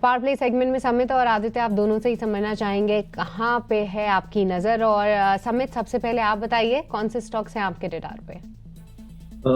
Power play segment में समित और आदित्य आप दोनों से ही समझना चाहेंगे कहाँ पे है आपकी नजर। और समित, सबसे पहले आप बताइए कौन से स्टॉक्स हैं आपके रडार पे।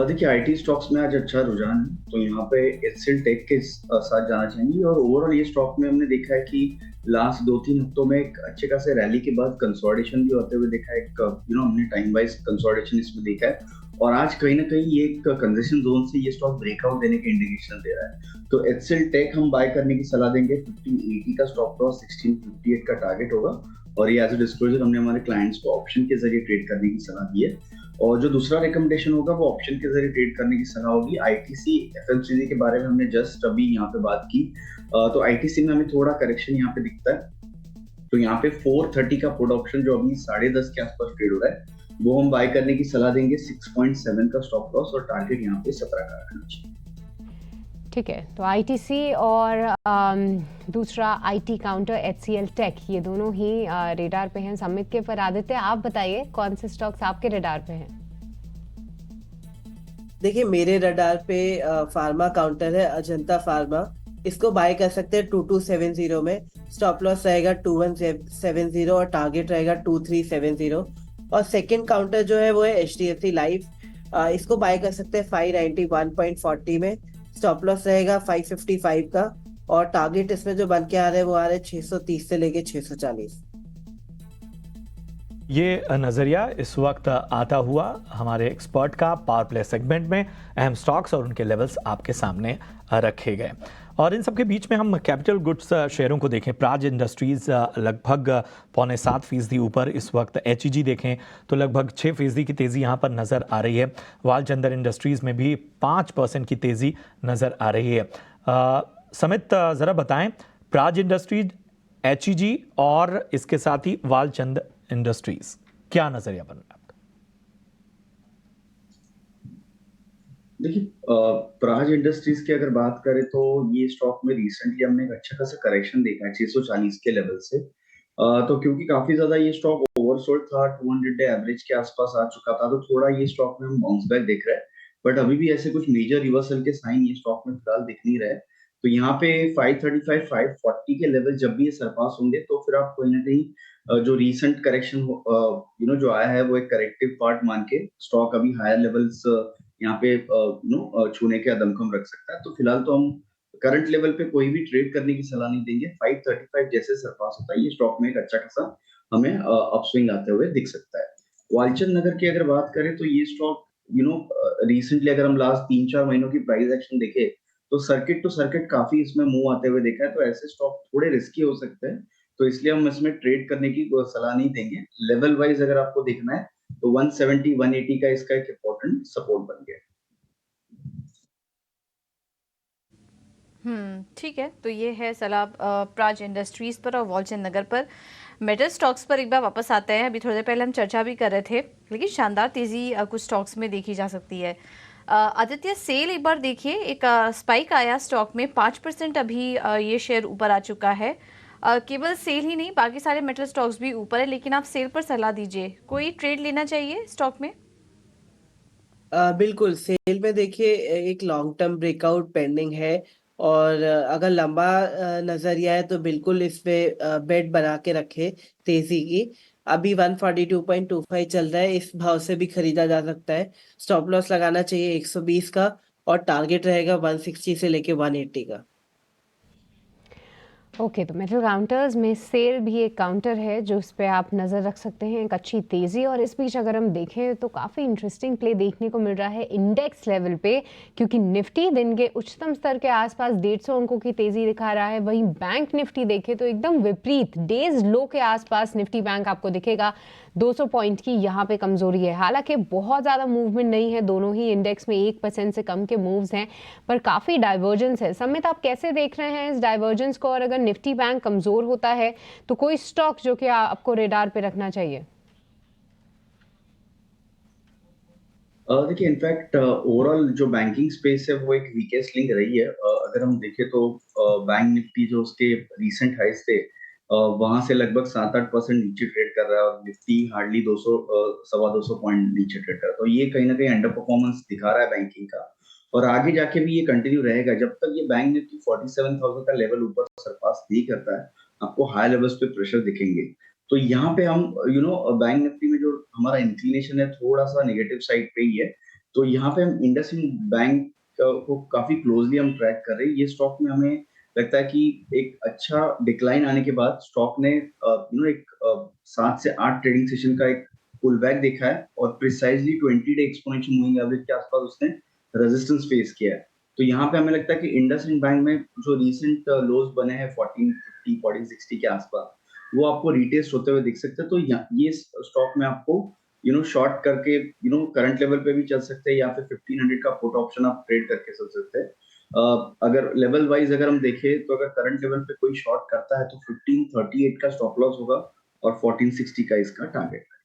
देखिए, आईटी स्टॉक्स में आज अच्छा रुझान है, तो यहाँ पे एचसीएल टेक के साथ जाना चाहेंगे। और ओवरऑल ये स्टॉक में हमने देखा है कि लास्ट 2-3 हफ्तों में एक अच्छे खासे रैली के बाद कंसोलिडेशन भी होते हुए देखा है। एक हमने टाइम वाइज कंसोलिडेशन इसमें देखा है, और आज कहीं ना कहीं ये एक कंजेशन जोन से ये स्टॉक ब्रेकआउट देने के इंडिकेशन दे रहा है। तो एचसीएल टेक हम बाय करने की सलाह देंगे। 1580 का स्टॉप लॉस, 1658 का टारगेट होगा, और ये एज ए डिस्क्लोजर हमने हमारे क्लाइंट्स को ऑप्शन के जरिए ट्रेड करने की सलाह दी है। और जो दूसरा रिकमेंडेशन होगा वो ऑप्शन के जरिए ट्रेड करने की सलाह होगी। आईटीसी एफएमसीजी के बारे में हमने जस्ट अभी यहाँ पे बात की, तो आईटीसी में हमें थोड़ा करेक्शन यहाँ पे दिखता है। तो यहाँ पे 430 का पुट ऑप्शन जो अभी 10:30 के आसपास ट्रेड हो रहा है, वो हम बाय करने की सलाह देंगे। 6.7 का स्टॉप लॉस और टारगेट यहाँ पे 17 का रखना चाहिए। ठीक है, तो आईटीसी और दूसरा आईटी काउंटर एचसीएल टेक, ये दोनों ही रेडार पे हैं समित के। पर आदित्य, आप बताइए कौन से स्टॉक्स आपके रेडार पे हैं। देखिए, मेरे रडार पे फार्मा काउंटर है, अजंता फार्मा। इसको बाय कर सकते हैं 2270 में। स्टॉप लॉस रहेगा 2170 और टारगेट रहेगा 2370। और सेकंड काउंटर जो है वो है एचडीएफसी लाइफ। इसको बाय कर सकते हैं 591.40 में। स्टॉप लॉस रहेगा 555 का, और टारगेट इसमें जो बन के आ रहे हैं वो आ रहे हैं 630 से लेके 640। ये नज़रिया इस वक्त आता हुआ हमारे एक्सपर्ट का पावर प्ले सेगमेंट में अहम स्टॉक्स और उनके लेवल्स आपके सामने रखे गए। और इन सब के बीच में हम कैपिटल गुड्स शेयरों को देखें, प्राज इंडस्ट्रीज़ लगभग 0.75% ऊपर इस वक्त। एचईजी देखें तो लगभग 6% की तेज़ी यहाँ पर नज़र आ रही है। वालचंदर इंडस्ट्रीज़ में भी 5% की तेज़ी नज़र आ रही है। समित, ज़रा बताएं, प्राज इंडस्ट्रीज, एचईजी और इसके साथ ही वालचंद इंडस्ट्रीज, क्या नजरिया बन रहा है आपका? देखिए, प्राज इंडस्ट्रीज की अगर बात करें तो ये स्टॉक में रिसेंटली हमने एक अच्छा खासा करेक्शन देखा है 640 के लेवल से। तो क्योंकि काफी ज्यादा ये स्टॉक ओवरसोल्ड था, 200 डे एवरेज के आसपास आ चुका था, तो थोड़ा ये स्टॉक में हम बाउंस बैक देख रहे हैं। बट अभी भी ऐसे कुछ मेजर रिवर्सल के साइन ये स्टॉक में फिलहाल दिख नहीं रहे। तो यहाँ पे 535, 540 के लेवल जब भी ये सरपास होंगे, तो फिर आप कहीं ना कहीं जो रीसेंट करेक्शन जो आया है वो एक करेक्टिव पार्ट मान के स्टॉक अभी हायर लेवल्स यहाँ पे छूने के दमखम रख सकता है। तो फिलहाल तो हम करंट लेवल पे कोई भी ट्रेड करने की सलाह नहीं देंगे। 535 जैसे सरपास होता है, ये स्टॉक में एक अच्छा खासा हमें अपस्विंग आते हुए दिख सकता है। वालचंद नगर की अगर बात करें तो ये स्टॉक रिसेंटली अगर हम लास्ट 3-4 महीनों की प्राइस एक्शन देखे, तो सर्किट टू सर्किट काफी इसमें मूव आते हुए देखा है। तो ऐसे स्टॉक थोड़े रिस्की हो सकते हैं, तो इसलिए हम इसमें ट्रेड करने की सलाह नहीं देंगे। लेवल वाइज अगर आपको देखना है तो 170, 180 का इसका एक इंपॉर्टेंट सपोर्ट बन गया। ठीक है, तो ये है सलाह प्राज इंडस्ट्रीज पर और वालचंद नगर पर। मेटल स्टॉक्स पर एक बार वापस आते हैं। अभी थोड़ी देर पहले हम चर्चा भी कर रहे थे, लेकिन शानदार तेजी कुछ स्टॉक्स में देखी जा सकती है। आदित्य, सेल एक बार देखिए, एक स्पाइक आया स्टॉक में 5%। अभी ये शेयर ऊपर आ चुका है। केवल सेल ही नहीं, बाकी सारे मेटल स्टॉक्स भी ऊपर है, लेकिन आप सेल पर सलाह दीजिए। कोई ट्रेड लेना चाहिए स्टॉक में? बिल्कुल, सेल में देखिए एक लॉन्ग टर्म ब्रेकआउट पेंडिंग है, और अगर लंबा नजरिया है तो बिल्कुल इस पे बेट बना के रखे तेजी की। अभी 142.25 चल रहा है, इस भाव से भी खरीदा जा सकता है। स्टॉप लॉस लगाना चाहिए 120 का, और टारगेट रहेगा 160 से लेके 180 का। ओके, तो मेटल काउंटर्स में सेल भी एक काउंटर है जो इस पे आप नज़र रख सकते हैं, एक अच्छी तेज़ी। और इस बीच अगर हम देखें तो काफ़ी इंटरेस्टिंग प्ले देखने को मिल रहा है इंडेक्स लेवल पे, क्योंकि निफ्टी दिन के उच्चतम स्तर के आसपास 150 अंकों की तेज़ी दिखा रहा है। वहीं बैंक निफ्टी देखे तो एकदम विपरीत, डेज लो के आसपास निफ्टी बैंक आपको दिखेगा 200 पॉइंट की यहाँ पे कमजोरी है। हालांकि बहुत ज़्यादा मूवमेंट नहीं है, दोनों ही इंडेक्स में 1% से कम के मूव्स हैं, पर काफ़ी डाइवर्जेंस है। समित, आप कैसे देख रहे हैं इस डाइवर्जेंस को? और अगर निफ्टी बैंक कमजोर होता है तो कोई स्टॉक जो कि आपको रेडार पे रखना चाहिए? देखिए, इनफैक्ट ओवरऑल जो बैंकिंग स्पेस है वो एक वीकेस्ट लिंक रही है। अगर हम देखें तो बैंक निफ्टी जो उसके रीसेंट हाइस थे, वहां से लगभग 7-8% नीचे ट्रेड कर रहा है, और निफ्टी हार्डली 200 250 पॉइंट नीचे ट्रेड कर रहा है। तो ये कहीं ना कहीं अंडर परफॉर्मेंस दिखा रहा है बैंकिंग का। और आगे जाके भी ये कंटिन्यू रहेगा जब तक ये बैंक निफ्टी 47,000 का लेवल ऊपर सरपास नहीं करता है, आपको हाई लेवल्स पे प्रेशर दिखेंगे। तो यहाँ पे हम बैंक निफ्टी में जो हमारा इंक्लिनेशन है थोड़ा सा नेगेटिव साइड पे ही है। तो यहाँ पे हम इंडसइंड बैंक को काफी क्लोजली हम ट्रैक कर रहे हैं। ये स्टॉक में हमें लगता है कि एक अच्छा डिक्लाइन आने के बाद स्टॉक ने एक 7 से 8 ट्रेडिंग सेशन का एक पुल बैक देखा है और precisely 20 day exponential moving average के आसपास उसने रेजिस्टेंस फेस किया है। तो यहाँ पे हमें लगता है कि इंडसइंड बैंक में जो रीसेंट लोज बने हैं 1450 1460 के आसपास, वो आपको रिटेस्ट होते हुए दिख सकते हैं। तो ये स्टॉक में आपको शॉर्ट करके करंट लेवल पे भी चल सकते हैं या फिर 1500 का पुट ऑप्शन आप ट्रेड करके चल सकते हैं। अगर लेवल वाइज अगर हम देखें तो अगर करंट लेवल पे कोई शॉर्ट करता है तो 1538 का स्टॉप लॉस होगा और 1460 का इसका टारगेट है।